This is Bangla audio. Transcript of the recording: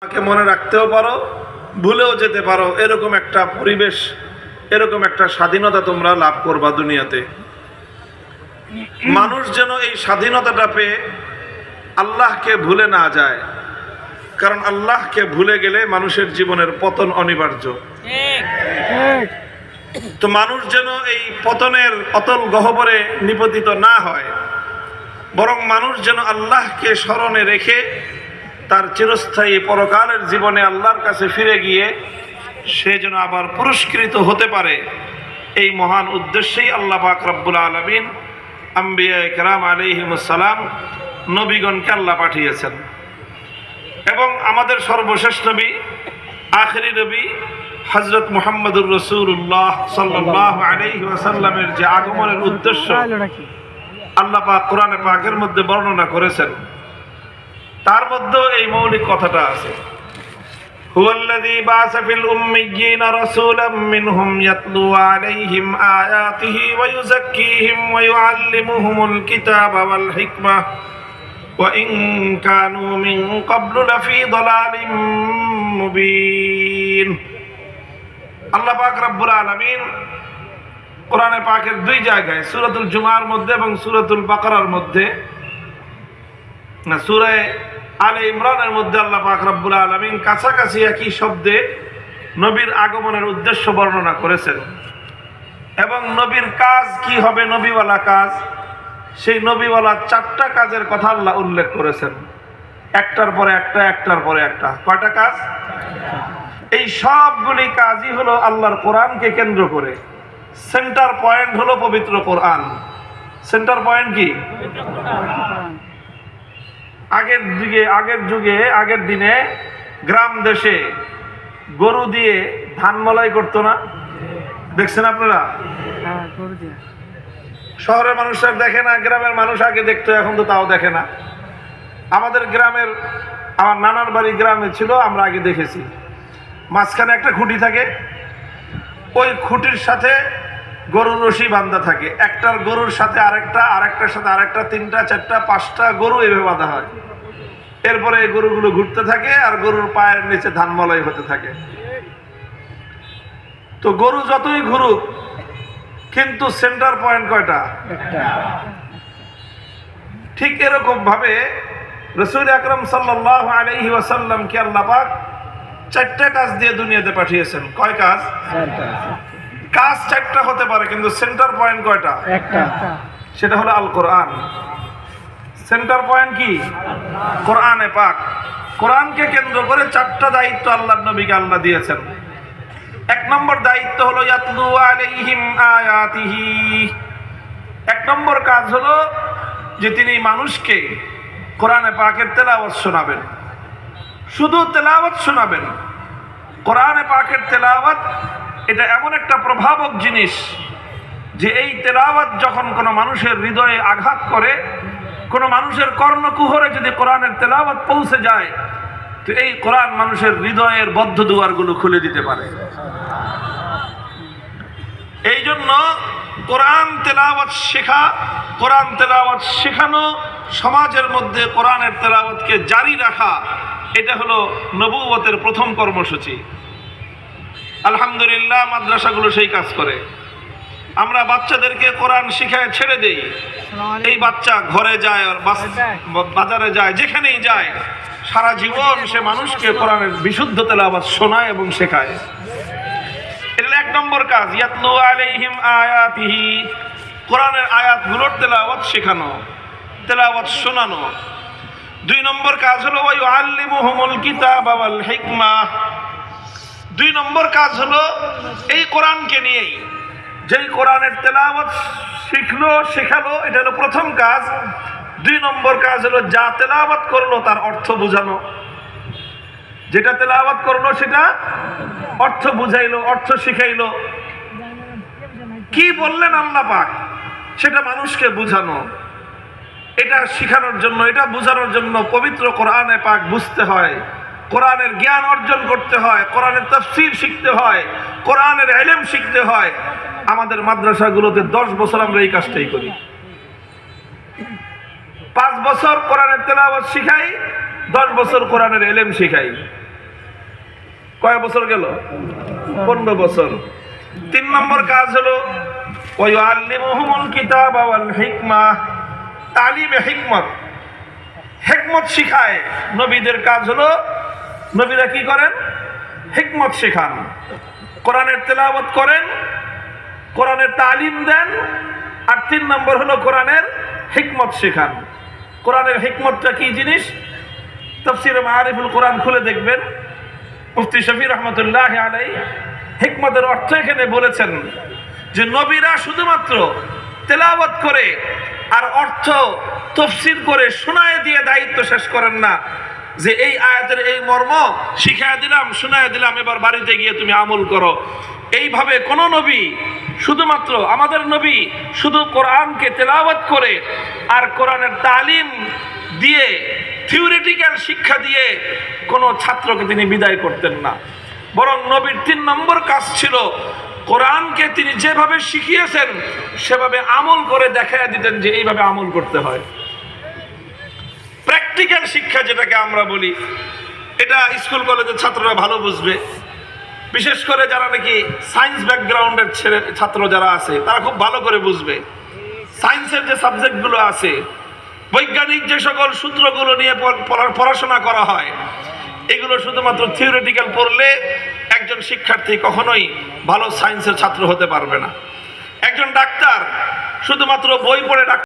তোমাকে মনে রাখতেও পারো, ভুলেও যেতে পারো। এরকম একটা পরিবেশ, এরকম একটা স্বাধীনতা তোমরা লাভ করবা দুনিয়াতে। মানুষ যেন এই স্বাধীনতাটা পেয়ে আল্লাহকে ভুলে না যায়, কারণ আল্লাহকে ভুলে গেলে মানুষের জীবনের পতন অনিবার্য। তো মানুষ যেন এই পতনের অতল গহ্বরে নিপতিত না হয়, বরং মানুষ যেন আল্লাহকে স্মরণে রেখে তার চিরস্থায়ী পরকালের জীবনে আল্লাহর কাছে ফিরে গিয়ে সে যেন আবার পুরস্কৃত হতে পারে, এই মহান উদ্দেশ্যেই আল্লাহ পাক রব্বুল আলামিন আম্বিয়া ইকরাম আলাইহিমুস সালাম নবীগণকে আল্লাহ পাঠিয়েছেন। এবং আমাদের সর্বশেষ নবী, আখেরি নবী হযরত মুহাম্মদুর রাসূলুল্লাহ সাল্লাল্লাহু আলাইহি ওয়াসাল্লামের যে আগমনের উদ্দেশ্য আল্লাহ পাক কোরআনে পাকের মধ্যে বর্ণনা করেছেন, তার মধ্যে এই মৌলিক কথাটা আছে, হুয়াল্লাযী বাআসা ফিল উম্মিয়্যিনা রাসূলাম মিনহুম ইয়াতলু আলাইহিম আয়াতিহি ওয়া ইউযাক্কিহিম ওয়া ইউআল্লিমুহুমুল কিতাবা ওয়াল হিকমা ওয়া ইন কানু মিন ক্বাবলু লাফি দালালিম মুবিন। আল্লাহ পাক রব্বুল আলামিন কোরআনে পাকের দুই জায়গায়, সূরাতুল জুমার মধ্যে এবং সূরাতুল বাকারার মধ্যে, না সূরা আলে ইমরানের মধ্যে আল্লাহ পাক রব্বুল আলামিন কাছাকাছি একই শব্দে নবীর আগমনের উদ্দেশ্য বর্ণনা করেছেন। এবং নবীর কাজ কি হবে, নবীওয়ালা কাজ, সেই নবীওয়ালা চারটা কাজের কথা আল্লাহ উল্লেখ করেছেন, একটার পরে একটা, একটার পরে একটা। কয়টা কাজ? এই সবগুলি কাজই হলো আল্লাহর কোরআনকে কেন্দ্র করে। সেন্টার পয়েন্ট হলো পবিত্র কোরআন। সেন্টার পয়েন্ট কি? আগের দিনে গ্রাম দেশে গরু দিয়ে ধান মলাই করতো না, দেখছেন আপনারা? শহরের মানুষরা দেখে না, গ্রামের মানুষ আগে দেখতো, এখন তো তাও দেখে না। আমাদের গ্রামের, আমার নানার বাড়ি গ্রামে ছিল, আমরা আগে দেখেছি, মাঝখানে একটা খুঁটি থাকে, ওই খুঁটির সাথে গরুর রশি বাঁধা থাকে, একটার গরুর সাথে আরেকটা, আরেকটার সাথে আরেকটা, তিনটা, চারটা, পাঁচটা গরু এভাবে বাঁধা হয়। এরপরে এই গরুগুলো ঘুরতে থাকে আর গরুর পায়ের নিচে ধান মলাই হতে থাকে। তো গরু যতই ঘুরুক, কিন্তু সেন্টার পয়েন্ট কয়টা? ঠিক এরকম ভাবে রাসূল আকরাম সাল্লাল্লাহু আলাইহি ওয়াসাল্লামকে আল্লাহ পাক চারটা কাজ দিয়ে দুনিয়াতে পাঠিয়েছেন। কয় কাজ? কাজ চারটা হতে পারে, কিন্তু সেন্টার পয়েন্ট কয়টা? একটা। সেটা হলো আল কোরআন। সেন্টার পয়েন্ট কি? কোরআনে পাক। কোরআনকে কেন্দ্র করে চারটা দায়িত্ব আল্লাহর নবীকে আল্লাহ দিয়েছেন। এক নম্বর দায়িত্ব হলো ইয়াতলু আলাইহিম আয়াতিহি। এক নম্বর কাজ হলো যে তিনি মানুষকে কোরআনে পাকের তেলাওয়াত শোনাবেন। শুধু তেলাওয়াত শোনাবেন। কোরআনে পাকের তেলাওয়াত এটা এমন একটা প্রভাবক জিনিস যে এই তেলাওয়াত যখন কোনো মানুষের হৃদয়ে আঘাত করে, কোনো মানুষের কর্ণকুহরে যদি কোরআনের তেলাওয়াত পৌঁছে যায়, তো এই কোরআন মানুষের হৃদয়ের বদ্ধ দুয়ারগুলো খুলে দিতে পারে। এই জন্য কোরআন তেলাওয়াত শেখা, কোরআন তেলাওয়াত শেখানো, সমাজের মধ্যে কোরআনের তেলাওয়াতকে জারি রাখা, এটা হলো নবুয়তের প্রথম কর্মসূচি। আলহামদুলিল্লাহ, মাদ্রাসাগুলো সেই কাজ করে। আমরা বাচ্চাদেরকে কোরআন শিখায় ছেড়ে দেই, এই বাচ্চা ঘরে যায় আর বাজারে যায়, যেখানেই যায়, সারা জীবন সে মানুষকে কোরআনের বিশুদ্ধ তেলাওয়াত শোনায় এবং শেখায়। এটা এক নম্বর কাজ, ইয়াতলু আলাইহিম আয়াতিহি, কোরআনের আয়াতগুলোর তেলাওয়াত শেখানো, তেলাওয়াত শোনানো। দুই নম্বর কাজ হলো ওয়া ইউআল্লিমুহুমুল কিতাবা ওয়াল হিকমা। দুই নম্বর কাজ হলো এই কোরআনকে নিয়েই, যেই কোরআনের তেলাওয়াত শিখলো, শেখালো, এটা হলো প্রথম কাজ। দুই নম্বর কাজ হলো যা তেলাওয়াত করলো তার অর্থ বোঝানো। যেটা তেলাওয়াত করলো সেটা অর্থ বুঝাইলো, অর্থ শিখাইলো। কি বললেন আল্লাহ পাক সেটা মানুষকে বুঝানো। এটা শিখানোর জন্য, এটা বোঝানোর জন্য পবিত্র কোরআনে পাক বুঝতে হয়, কোরআনের জ্ঞান অর্জন করতে হয়, কোরআনের তাফসীর শিখতে হয়, কোরআনের ইলম শিখতে হয়। আমাদের মাদ্রাসাগুলোতে 10 বছর আমরা এই কাজটাই করি। 5 বছর কোরআনের তেলাওয়াত শিখাই, 10 বছর কোরআনের ইলম শিখাই। কয় বছর গেল? 15 বছর। 3 নম্বর কাজ হলো ওয়ায়ুআল্লিমুহুমুল কিতাবা ওয়াল হিকমা, তালিমে হিকমত, হিকমত শিখায়। নবীদের কাজ হলো, নবীরা কি করেন? হিকমত শেখান, কোরআনের তেলাওয়াত করেন, কোরআনের তালিম দেন। আর 3 নম্বর হলো কোরআনের হিকমত শেখান। কোরআনের হিকমতটা কি জিনিস? তাফসীরে মাআরিফুল কোরআন খুলে দেখবেন, মুফতি শফি রহমতুল্লাহ আলাইহি হিকমতের অর্থ এখানে বলেছেন যে নবীরা শুধুমাত্র তেলাওয়াত করে আর অর্থ তাফসীর করে শোনায় দিয়ে দায়িত্ব শেষ করেন না, যে এই আয়াতের এই মর্ম শিখায় দিলাম, শোনায় দিলাম, এবার বাড়িতে গিয়ে তুমি আমল করো। এইভাবে কোন নবী, শুধুমাত্র আমাদের নবী শুধু কোরআনকে তেলাওয়াত করে আর কোরআনের তালিম দিয়ে, থিওরিটিক্যাল শিক্ষা দিয়ে কোনো ছাত্রকে তিনি বিদায় করতেন না। বরং নবীর 3 নম্বর কাজ ছিল কোরআনকে তিনি যেভাবে শিখিয়েছেন সেভাবে আমল করে দেখাইয়া দিতেন যে এইভাবে আমল করতে হয়। প্র্যাকটিক্যাল শিক্ষা যেটাকে আমরা বলি, এটা স্কুল কলেজের ছাত্ররা ভালো বুঝবে। বিশেষ করে যারা নাকি সায়েন্স ব্যাকগ্রাউন্ডের ছাত্র যারা আছে তারা খুব ভালো করে বুঝবে। সায়েন্সের যে সাবজেক্টগুলো আছে, বৈজ্ঞানিক যে সকল সূত্রগুলো নিয়ে পড়াশোনা করা হয়, এগুলো শুধুমাত্র থিওরিটিক্যাল পড়লে একজন শিক্ষার্থী কখনোই ভালো সায়েন্সের ছাত্র হতে পারবে না। একজন ডাক্তার শুধুমাত্র বই পড়ে